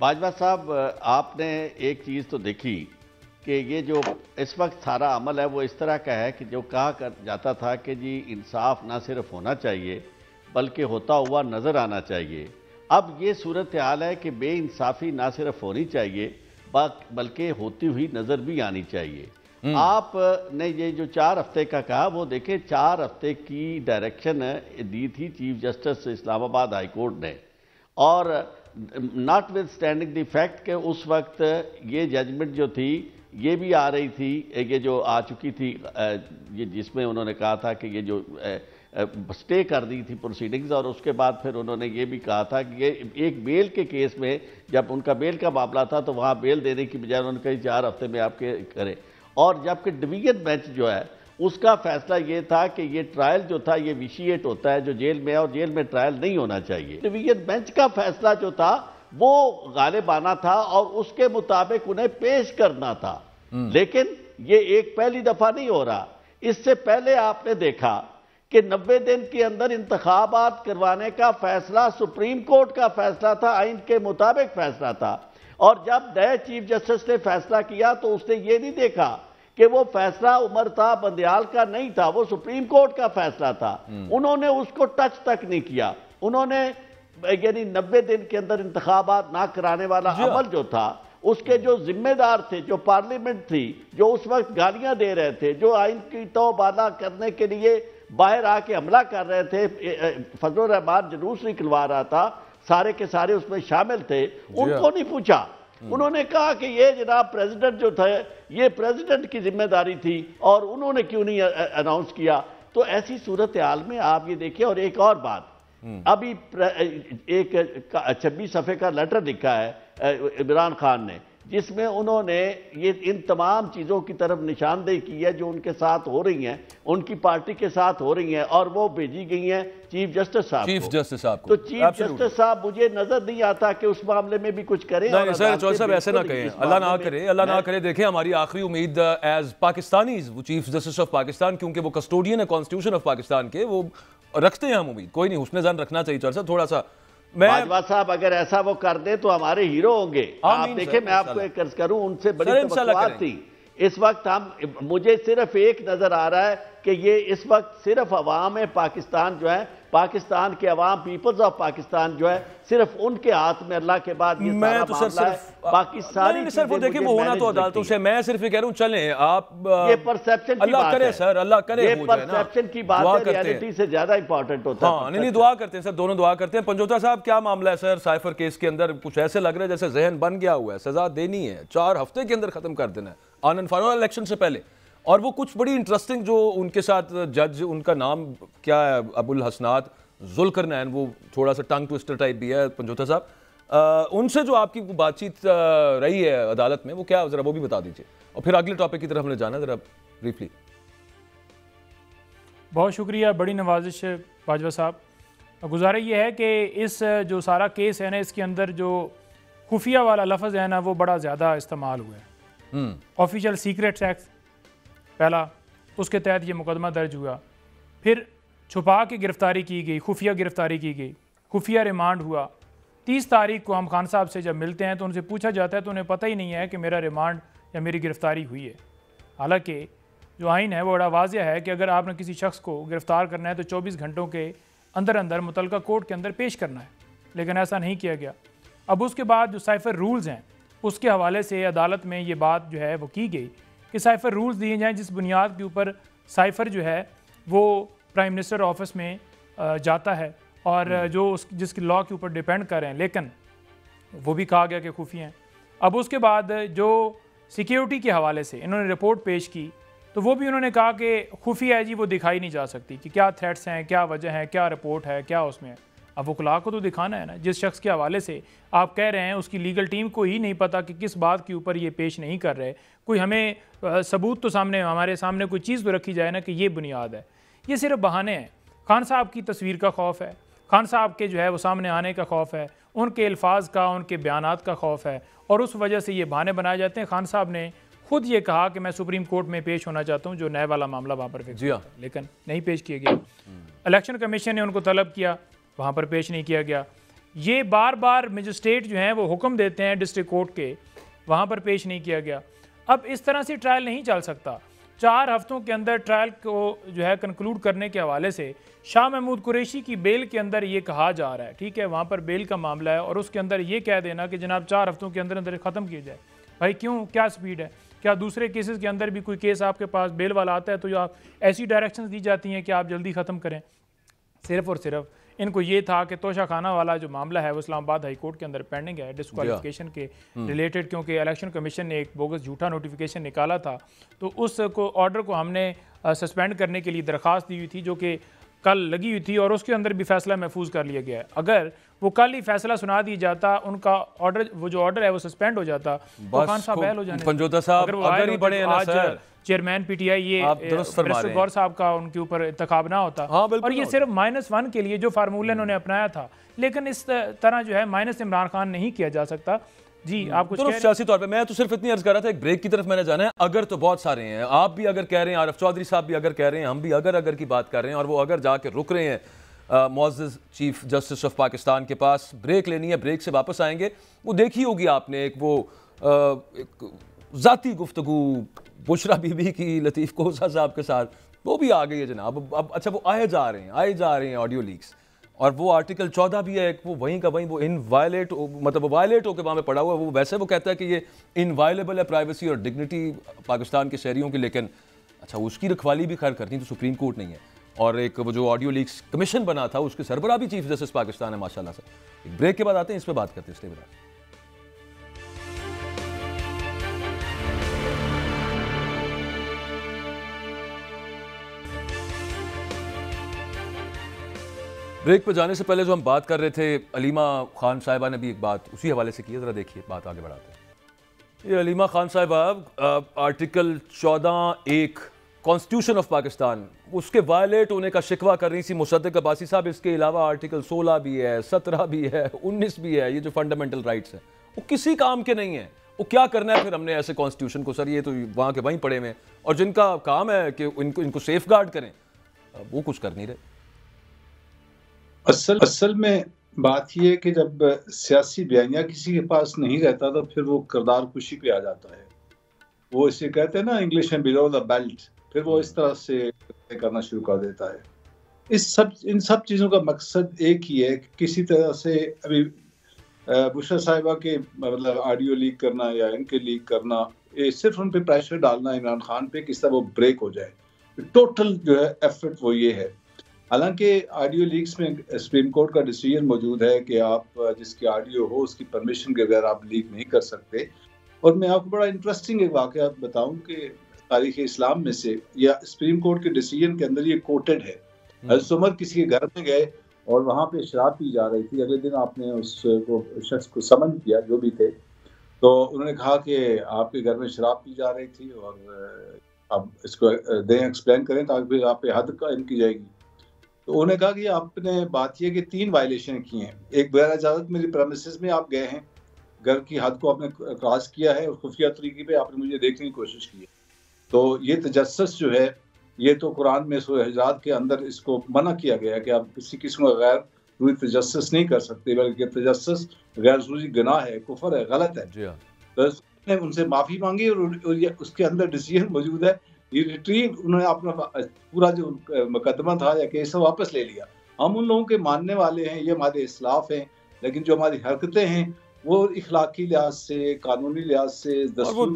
बाजवा साहब, आपने एक चीज़ तो देखी कि ये जो इस वक्त सारा अमल है वो इस तरह का है कि जो कहा कर जाता था कि जी इंसाफ ना सिर्फ होना चाहिए बल्कि होता हुआ नज़र आना चाहिए। अब ये सूरत हाल है कि बेइंसाफ़ी ना सिर्फ होनी चाहिए बल्कि होती हुई नज़र भी आनी चाहिए। आपने ये जो 4 हफ्ते का कहा, वो देखें 4 हफ्ते की डायरेक्शन दी थी chief justice Islamabad high court ने, और not with standing the fact के उस वक्त ये जजमेंट जो थी ये भी आ रही थी, ये जो आ चुकी थी, ये जिसमें उन्होंने कहा था कि ये जो स्टे कर दी थी प्रोसीडिंग्स, और उसके बाद फिर उन्होंने ये भी कहा था कि ये एक बेल के केस में जब उनका बेल का मामला था तो वहाँ बेल देने की बजाय उन्होंने कहा 4 हफ्ते में आपके करें। और जबकि डिवीजन बेंच जो है उसका फैसला ये था कि ये ट्रायल जो था ये विशिएट होता है जो जेल में है, और जेल में ट्रायल नहीं होना चाहिए। डिवीजन बेंच का फैसला जो था वो गालिबाना था और उसके मुताबिक उन्हें पेश करना था, लेकिन ये एक पहली दफा नहीं हो रहा। इससे पहले आपने देखा कि 90 दिन के अंदर इंतखाबात करवाने का फैसला सुप्रीम कोर्ट का फैसला था, आइन के मुताबिक फैसला था, और जब नए चीफ जस्टिस ने फैसला किया तो उसने ये नहीं देखा कि वो फैसला उमर था बंदयाल का नहीं था, वो सुप्रीम कोर्ट का फैसला था। उन्होंने उसको टच तक नहीं किया। उन्होंने यानी 90 दिन के अंदर इंतखाबात ना कराने वाला अमल जो था उसके जो जिम्मेदार थे, जो पार्लियामेंट थी, जो उस वक्त गालियां दे रहे थे, जो आइन की तौबाना करने के लिए बाहर आके हमला कर रहे थे, फजलुर रहमान जुलूस निकलवा रहा था, सारे के सारे उसमें शामिल थे, उनको नहीं पूछा। उन्होंने कहा कि ये जनाब प्रेसिडेंट जो थे ये प्रेसिडेंट की जिम्मेदारी थी और उन्होंने क्यों नहीं अनाउंस किया। तो ऐसी सूरत हाल में आप ये देखिए। और एक और बात, अभी एक 26 सफ़े का लेटर लिखा है इमरान खान ने, जिसमें उन्होंने ये इन तमाम चीज़ों की तरफ निशानदेही की है जो उनके साथ हो रही हैं, उनकी पार्टी के साथ हो रही हैं, और वो भेजी गई हैं चीफ जस्टिस साहब को। तो चीफ जस्टिस साहब मुझे नजर नहीं आता कि उस मामले में भी कुछ करें। नहीं सर, चौधरी साहब ऐसे ना कहें, अल्लाह ना करे, अल्लाह ना करे। देखें, हमारी आखिरी उम्मीद एज पाकिस्तानीज वो चीफ जस्टिस ऑफ पाकिस्तान, क्योंकि वो कस्टोडियन है कॉन्स्टिट्यूशन ऑफ पाकिस्तान के, वो रखते हैं हम उम्मीद। कोई नहीं, हुस्न ज़न रखना चाहिए चौधरी साहब थोड़ा सा। बाजवा साहब अगर ऐसा वो कर दे तो हमारे हीरो होंगे। आप देखें, मैं आपको एक कर्ज करूं, उनसे बड़ी तवक्कुआत थी। इस वक्त मुझे सिर्फ एक नजर आ रहा है कि ये इस वक्त सिर्फ अवाम है पाकिस्तान जो है, पाकिस्तान के अवाम, पीपल्स ऑफ पाकिस्तान जो है, सिर्फ उनके हाथ में अल्लाह के बाद ये सारा मामला है। बाकी सारी सिर्फ वो देखिए वो होना तो अदालतों से। मैं सिर्फ ये कह रहा हूं, चलें आप, ये परसेप्शन की बात है सर, अल्लाह करे, ये परसेप्शन की बात है, रियलिटी से ज्यादा इंपॉर्टेंट होता है। नहीं, दुआ करते हैं सर, दोनों दुआ करते हैं। पंजोता साहब, क्या मामला है सर साइफर केस के अंदर? कुछ ऐसे लग रहा है जैसे जहन बन गया हुआ है, सजा देनी है, 4 हफ्ते के अंदर खत्म कर देना है ऑन एंड फाइनल इलेक्शन से पहले। और वो कुछ बड़ी इंटरेस्टिंग जो उनके साथ जज, उनका नाम क्या है, अबुल हसनात जुल्करनैन, वो थोड़ा सा टंग ट्विस्टर टाइप भी है पंजोता साहब, उनसे जो आपकी बातचीत रही है अदालत में, वो क्या, जरा वो भी बता दीजिए, और फिर अगले टॉपिक की तरफ हमें जाना जरा ब्रीफली। बहुत शुक्रिया, बड़ी नवाजिश बाजवा साहब। गुजारिश ये है कि इस जो सारा केस है ना, इसके अंदर जो खुफिया वाला लफ्ज़ है ना, वो बड़ा ज़्यादा इस्तेमाल हुआ है। ऑफिशियल सीक्रेट्स एक्ट पहला, उसके तहत ये मुकदमा दर्ज हुआ, फिर छुपा के गिरफ्तारी की गई, खुफिया गिरफ्तारी की गई, खुफिया रिमांड हुआ। 30 तारीख को हम खान साहब से जब मिलते हैं तो उनसे पूछा जाता है तो उन्हें पता ही नहीं है कि मेरा रिमांड या मेरी गिरफ्तारी हुई है। हालांकि जो आइन है वो बड़ा वाज़ेह है कि अगर आपने किसी शख्स को गिरफ़्तार करना है तो 24 घंटों के अंदर अंदर मुतलका कोर्ट के अंदर पेश करना है, लेकिन ऐसा नहीं किया गया। अब उसके बाद जो साइफर रूल्स हैं उसके हवाले से अदालत में ये बात जो है वो की गई कि साइफर रूल्स दिए जाएँ जिस बुनियाद के ऊपर साइफर जो है वो प्राइम मिनिस्टर ऑफिस में जाता है और जो जिसकी लॉ के ऊपर डिपेंड कर रहे हैं, लेकिन वो भी कहा गया कि खुफिया हैं। अब उसके बाद जो सिक्योरिटी के हवाले से इन्होंने रिपोर्ट पेश की तो वो भी उन्होंने कहा कि खुफिया है जी, वो दिखाई नहीं जा सकती कि क्या थ्रेट्स हैं, क्या वजह है, क्या रिपोर्ट है, क्या उसमें है। अब वकला को तो दिखाना है ना, जिस शख्स के हवाले से आप कह रहे हैं उसकी लीगल टीम को ही नहीं पता कि किस बात के ऊपर ये पेश नहीं कर रहे। कोई हमें सबूत तो सामने, हमारे सामने कोई चीज़ तो रखी जाए ना कि ये बुनियाद है। ये सिर्फ बहाने हैं। खान साहब की तस्वीर का खौफ है, खान साहब के जो है वो सामने आने का खौफ है, उनके अल्फाज का, उनके बयानात का खौफ है, और उस वजह से ये बहाने बनाए जाते हैं। खान साहब ने खुद ये कहा कि मैं सुप्रीम कोर्ट में पेश होना चाहता हूँ, जो नए वाला मामला वहाँ पर फिक्स हुआ, लेकिन नहीं पेश किया गया। इलेक्शन कमीशन ने उनको तलब किया, वहाँ पर पेश नहीं किया गया। ये बार बार मजिस्ट्रेट जो हैं वो हुक्म देते हैं डिस्ट्रिक्ट कोर्ट के, वहाँ पर पेश नहीं किया गया। अब इस तरह से ट्रायल नहीं चल सकता। 4 हफ्तों के अंदर ट्रायल को जो है कंक्लूड करने के हवाले से शाह महमूद कुरैशी की बेल के अंदर ये कहा जा रहा है, ठीक है, वहाँ पर बेल का मामला है, और उसके अंदर ये कह देना कि जनाब 4 हफ्तों के अंदर अंदर ख़त्म किया जाए। भाई क्यों, क्या स्पीड है? क्या दूसरे केसेस के अंदर भी कोई केस आपके पास बेल वाला आता है तो आप ऐसी डायरेक्शंस दी जाती हैं कि आप जल्दी ख़त्म करें? सिर्फ और सिर्फ इनको ये था कि तोशा खाना वाला जो मामला है वो इस्लामाबाद हाई कोर्ट के अंदर पेंडिंग है डिस्क्वालिफिकेशन के रिलेटेड, क्योंकि इलेक्शन कमीशन ने एक बोगस झूठा नोटिफिकेशन निकाला था, तो उस ऑर्डर को हमने सस्पेंड करने के लिए दरख्वास्त दी हुई थी जो कि कल लगी हुई थी, और उसके अंदर भी फैसला महफूज कर लिया गया है। अगर वो कल ही फैसला सुना दी जाता, उनका ऑर्डर, वो जो ऑर्डर है वो सस्पेंड हो जाता, तो खान साहब बहल हो जाने। पंजोता साहब अगर ही बड़े हैं ना सर, चेयरमैन पीटीआई ये गौर साहब का उनके ऊपर इंतखाब ना होता, और ये सिर्फ -1 के लिए जो फार्मूला इन्होंने अपनाया था, लेकिन इस तरह जो है माइनस इमरान खान नहीं किया जा सकता। जी आप कुछ सियासी तौर पे मैं तो सिर्फ इतनी अर्ज कर रहा था, एक ब्रेक की तरफ मैंने जाना है। अगर तो बहुत सारे हैं, आप भी अगर कह रहे हैं, आरिफ चौधरी साहब भी अगर कह रहे हैं, हम भी अगर की बात कर रहे हैं, और वो अगर जाके रुक रहे हैं मुअज़्ज़ज़ चीफ जस्टिस ऑफ पाकिस्तान के पास, ब्रेक लेनी है, ब्रेक से वापस आएंगे। वो देखी होगी आपने एक वो एक ज़ाती गुफ्तगू बुशरा बीबी की लतीफ़ कोसा साहब के साथ, वो भी आ गई है जनाब। अब अच्छा वो आए जा रहे हैं ऑडियो लीक्स, और वो आर्टिकल 14 भी है, वो वहीं का वहीं वो इनवायलेट, मतलब वो वायलेट होकर वहाँ पे पड़ा हुआ है। वो वैसे वो कहता है कि ये इनवायलेबल है प्राइवेसी और डिग्निटी पाकिस्तान के शहरियों की, लेकिन अच्छा उसकी रखवाली भी खैर करती तो सुप्रीम कोर्ट नहीं है, और एक वो जो ऑडियो लीक्स कमीशन बना था उसके सरबराह भी चीफ जस्टिस पाकिस्तान है माशाल्लाह से। एक ब्रेक के बाद आते हैं, इस पर बात करते हैं। इसलिए ब्रेक पर जाने से पहले जो हम बात कर रहे थे, अलीमा खान साहिबा ने भी एक बात उसी हवाले से की है, ज़रा देखिए, बात आगे बढ़ाते हैं। ये अलीमा खान साहिबा आर्टिकल 14(1) कॉन्स्टिट्यूशन ऑफ पाकिस्तान, उसके वायलेट होने का शिकवा कर रही थी मुसद्दिक अब्बासी साहब। इसके अलावा आर्टिकल 16 भी है, 17 भी है, 19 भी है, ये जो फंडामेंटल राइट्स हैं वो किसी काम के नहीं है। वो क्या करना है फिर हमने ऐसे कॉन्स्टिट्यूशन को? सर ये तो वहाँ के वहीं पड़े हुए हैं, और जिनका काम है कि इनको सेफ गार्ड करें, वो कुछ कर नहीं रहे। असल में बात यह है कि जब सियासी बयानिया किसी के पास नहीं रहता तो फिर वो किरदार कुशी पे आ जाता है। वो इसे कहते हैं ना इंग्लिश में बिलो द बेल्ट, फिर वो इस तरह से करना शुरू कर देता है। इन सब चीज़ों का मकसद एक ही है कि किसी तरह से अभी बुशरा साहिबा के मतलब ऑडियो लीक करना या इनके लीक करना, ये सिर्फ उन पे प्रेशर डालना इमरान खान पे, किस तरह वो ब्रेक हो जाए। टोटल जो है एफर्ट वो ये है। हालांकि ऑडियो लीक्स में सुप्रीम कोर्ट का डिसीजन मौजूद है कि आप जिसकी ऑडियो हो उसकी परमिशन के बगैर आप लीक नहीं कर सकते। और मैं आपको बड़ा इंटरेस्टिंग एक वाक़या बताऊं कि तारीख़ इस्लाम में से या सुप्रीम कोर्ट के डिसीजन के अंदर ये कोटेड है। हज़रत उमर किसी के घर में गए और वहाँ पे शराब पी जा रही थी। अगले दिन आपने उस शख्स को समन किया, जो भी थे, तो उन्होंने कहा कि आपके घर में शराब पी जा रही थी और आप इसको दें, एक्सप्लेन करें ताकि फिर आप पे हद कायम की जाएगी। तो उन्होंने कहा कि आपने बात यह कि 3 वायलेशन की हैं। एक बगैर इजाज़त मेरी प्रेमिसेस में आप गए हैं, घर की हद को आपने क्रॉस किया है और खुफिया तरीके पे आपने मुझे देखने की कोशिश की है। तो ये तजस्सुस जो है, ये तो कुरान में सूरह हुजरात के अंदर इसको मना किया गया है कि आप किसी किस्म का गैर ज़रूरी तजस्सुस नहीं कर सकते, बल्कि तजस्सुस गैर ज़रूरी गुनाह है, कुफर है, गलत है। तो उसने उनसे माफ़ी मांगी और उसके अंदर डिसीजन मौजूद है। ये रिट्रीव, उन्होंने अपना पूरा जो मुकदमा था या केस वापस ले लिया। हम उन लोगों के मानने वाले हैं, ये हमारे इस्लाफ हैं, लेकिन जो हमारी हरकतें हैं वो इखलाकी लिहाज से, कानूनी लिहाज से, दस्तूर के